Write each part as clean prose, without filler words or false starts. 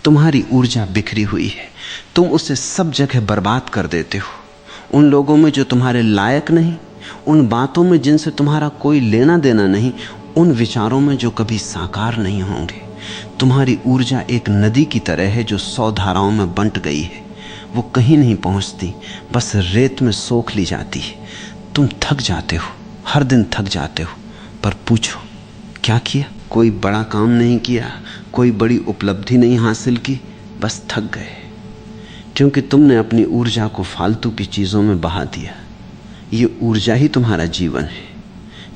तुम्हारी ऊर्जा बिखरी हुई है, तुम उसे सब जगह बर्बाद कर देते हो। उन लोगों में जो तुम्हारे लायक नहीं, उन बातों में जिनसे तुम्हारा कोई लेना देना नहीं, उन विचारों में जो कभी साकार नहीं होंगे। तुम्हारी ऊर्जा एक नदी की तरह है जो 100 धाराओं में बंट गई है। वो कहीं नहीं पहुंचती, बस रेत में सोख ली जाती है। तुम थक जाते हो, हर दिन थक जाते हो, पर पूछो क्या किया? कोई बड़ा काम नहीं किया, कोई बड़ी उपलब्धि नहीं हासिल की, बस थक गए, क्योंकि तुमने अपनी ऊर्जा को फालतू की चीज़ों में बहा दिया। ये ऊर्जा ही तुम्हारा जीवन है।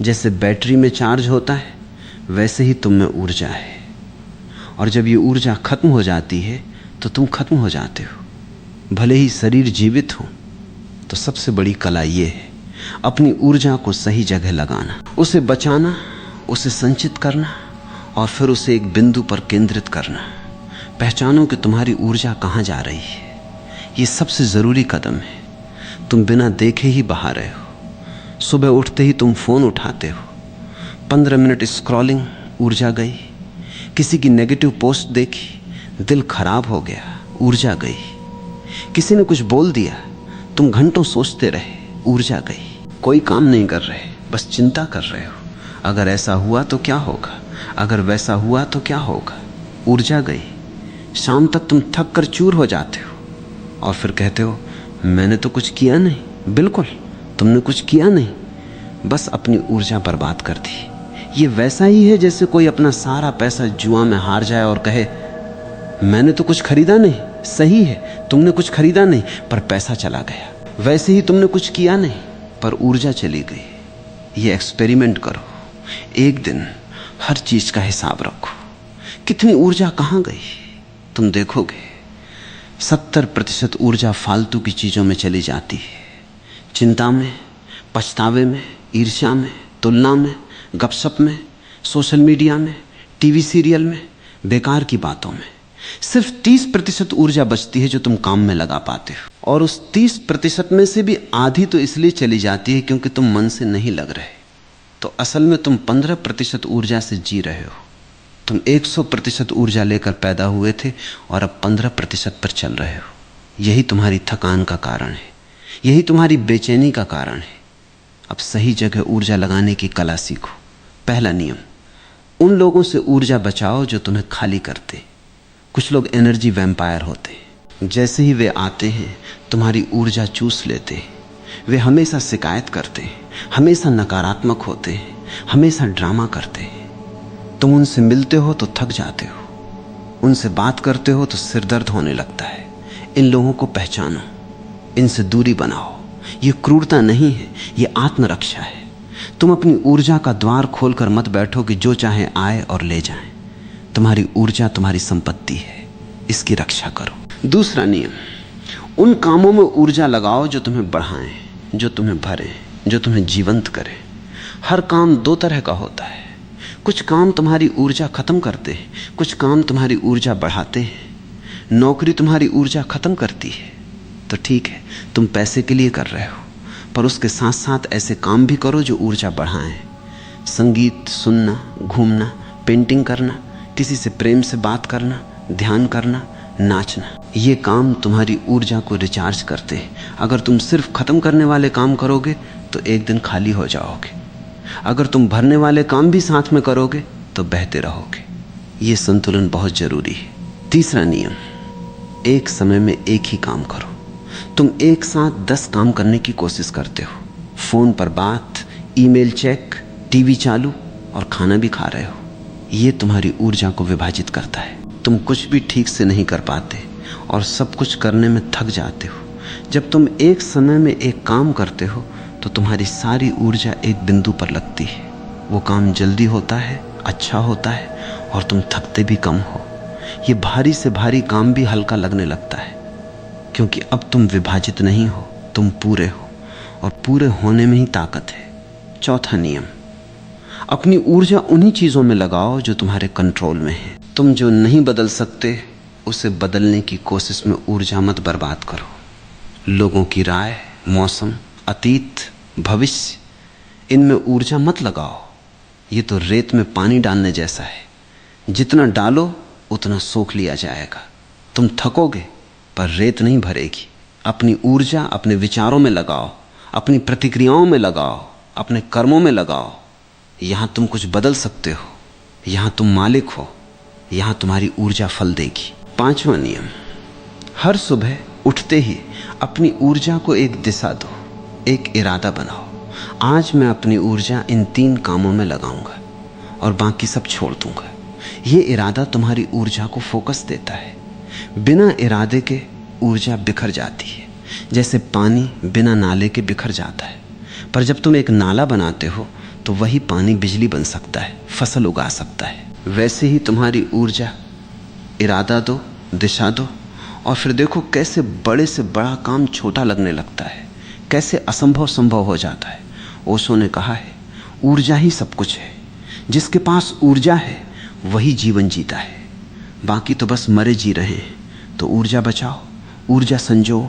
जैसे बैटरी में चार्ज होता है, वैसे ही तुम में ऊर्जा है। और जब ये ऊर्जा खत्म हो जाती है तो तुम खत्म हो जाते हो। भले ही शरीर जीवित हो, तो सबसे बड़ी कला ये है अपनी ऊर्जा को सही जगह लगाना, उसे बचाना, उसे संचित करना और फिर उसे एक बिंदु पर केंद्रित करना। पहचानो कि तुम्हारी ऊर्जा कहाँ जा रही है। ये सबसे ज़रूरी कदम है। तुम बिना देखे ही बहा रहे हो। सुबह उठते ही तुम फ़ोन उठाते हो, 15 मिनट स्क्रॉलिंग, ऊर्जा गई। किसी की नेगेटिव पोस्ट देखी, दिल खराब हो गया, ऊर्जा गई। किसी ने कुछ बोल दिया, तुम घंटों सोचते रहे, ऊर्जा गई। कोई काम नहीं कर रहे, बस चिंता कर रहे हो। अगर ऐसा हुआ तो क्या होगा, अगर वैसा हुआ तो क्या होगा, ऊर्जा गई। शाम तक तुम थक कर चूर हो जाते हो और फिर कहते हो मैंने तो कुछ किया नहीं। बिल्कुल, तुमने कुछ किया नहीं, बस अपनी ऊर्जा बर्बाद कर दी। ये वैसा ही है जैसे कोई अपना सारा पैसा जुआ में हार जाए और कहे मैंने तो कुछ खरीदा नहीं। सही है, तुमने कुछ खरीदा नहीं, पर पैसा चला गया। वैसे ही तुमने कुछ किया नहीं, पर ऊर्जा चली गई। ये एक्सपेरिमेंट करो, एक दिन हर चीज का हिसाब रखो, कितनी ऊर्जा कहाँ गई। तुम देखोगे 70% ऊर्जा फालतू की चीज़ों में चली जाती है। चिंता में, पछतावे में, ईर्ष्या में, तुलना में, गपशप में, सोशल मीडिया में, टीवी सीरियल में, बेकार की बातों में। सिर्फ 30% ऊर्जा बचती है जो तुम काम में लगा पाते हो। और उस 30% में से भी आधी तो इसलिए चली जाती है क्योंकि तुम मन से नहीं लग रहे। तो असल में तुम 15% ऊर्जा से जी रहे हो। तुम 100% ऊर्जा लेकर पैदा हुए थे और अब 15% पर चल रहे हो। यही तुम्हारी थकान का कारण है, यही तुम्हारी बेचैनी का कारण है। अब सही जगह ऊर्जा लगाने की कला सीखो। पहला नियम, उन लोगों से ऊर्जा बचाओ जो तुम्हें खाली करते। कुछ लोग एनर्जी वैम्पायर होते हैं। जैसे ही वे आते हैं तुम्हारी ऊर्जा चूस लेते हैं। वे हमेशा शिकायत करते हैं, हमेशा नकारात्मक होते हैं, हमेशा ड्रामा करते हैं। तुम उनसे मिलते हो तो थक जाते हो, उनसे बात करते हो तो सिर दर्द होने लगता है। इन लोगों को पहचानो, इनसे दूरी बनाओ। ये क्रूरता नहीं है, ये आत्मरक्षा है। तुम अपनी ऊर्जा का द्वार खोलकर मत बैठो कि जो चाहे आए और ले जाए। तुम्हारी ऊर्जा तुम्हारी संपत्ति है, इसकी रक्षा करो। दूसरा नियम, उन कामों में ऊर्जा लगाओ जो तुम्हें बढ़ाएं, जो तुम्हें भरें, जो तुम्हें जीवंत करें। हर काम दो तरह का होता है। कुछ काम तुम्हारी ऊर्जा खत्म करते हैं, कुछ काम तुम्हारी ऊर्जा बढ़ाते हैं। नौकरी तुम्हारी ऊर्जा खत्म करती है तो ठीक है, तुम पैसे के लिए कर रहे हो, पर उसके साथ साथ ऐसे काम भी करो जो ऊर्जा बढ़ाएं। संगीत सुनना, घूमना, पेंटिंग करना, किसी से प्रेम से बात करना, ध्यान करना, नाचना, ये काम तुम्हारी ऊर्जा को रिचार्ज करते हैं। अगर तुम सिर्फ खत्म करने वाले काम करोगे तो एक दिन खाली हो जाओगे। अगर तुम भरने वाले काम भी साथ में करोगे तो बहते रहोगे। ये संतुलन बहुत जरूरी है। तीसरा नियम, एक समय में एक ही काम करो। तुम एक साथ 10 काम करने की कोशिश करते हो। फोन पर बात, ईमेल चेक, टीवी चालू और खाना भी खा रहे हो। ये तुम्हारी ऊर्जा को विभाजित करता है। तुम कुछ भी ठीक से नहीं कर पाते और सब कुछ करने में थक जाते हो। जब तुम एक समय में एक काम करते हो तो तुम्हारी सारी ऊर्जा एक बिंदु पर लगती है। वो काम जल्दी होता है, अच्छा होता है और तुम थकते भी कम हो। ये भारी से भारी काम भी हल्का लगने लगता है, क्योंकि अब तुम विभाजित नहीं हो, तुम पूरे हो, और पूरे होने में ही ताकत है। चौथा नियम, अपनी ऊर्जा उन्हीं चीज़ों में लगाओ जो तुम्हारे कंट्रोल में है। तुम जो नहीं बदल सकते उसे बदलने की कोशिश में ऊर्जा मत बर्बाद करो। लोगों की राय, मौसम, अतीत, भविष्य, इनमें ऊर्जा मत लगाओ। ये तो रेत में पानी डालने जैसा है, जितना डालो उतना सोख लिया जाएगा। तुम थकोगे पर रेत नहीं भरेगी। अपनी ऊर्जा अपने विचारों में लगाओ, अपनी प्रतिक्रियाओं में लगाओ, अपने कर्मों में लगाओ। यहां तुम कुछ बदल सकते हो, यहां तुम मालिक हो, यहां तुम्हारी ऊर्जा फल देगी। 5वां नियम, हर सुबह उठते ही अपनी ऊर्जा को एक दिशा दो, एक इरादा बनाओ। आज मैं अपनी ऊर्जा इन 3 कामों में लगाऊंगा और बाकी सब छोड़ दूंगा। ये इरादा तुम्हारी ऊर्जा को फोकस देता है। बिना इरादे के ऊर्जा बिखर जाती है, जैसे पानी बिना नाले के बिखर जाता है। पर जब तुम एक नाला बनाते हो तो वही पानी बिजली बन सकता है, फसल उगा सकता है। वैसे ही तुम्हारी ऊर्जा, इरादा दो, दिशा दो, और फिर देखो कैसे बड़े से बड़ा काम छोटा लगने लगता है, कैसे असंभव संभव हो जाता है। ओशो ने कहा है, ऊर्जा ही सब कुछ है। जिसके पास ऊर्जा है वही जीवन जीता है, बाकी तो बस मरे जी रहे हैं। तो ऊर्जा बचाओ, ऊर्जा संजो,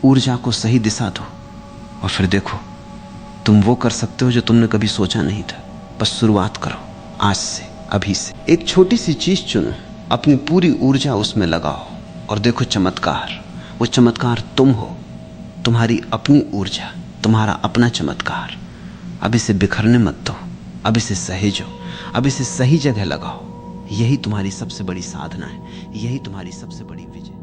ऊर्जा को सही दिशा दो, और फिर देखो तुम वो कर सकते हो जो तुमने कभी सोचा नहीं था। बस शुरुआत करो आज से, अभी से। एक छोटी सी चीज चुनो, अपनी पूरी ऊर्जा उसमें लगाओ और देखो चमत्कार। वो चमत्कार तुम हो, तुम्हारी अपनी ऊर्जा, तुम्हारा अपना चमत्कार। अब इसे बिखरने मत दो, अब इसे सहेजो, अब इसे सही जगह लगाओ। यही तुम्हारी सबसे बड़ी साधना है, यही तुम्हारी सबसे बड़ी विजय।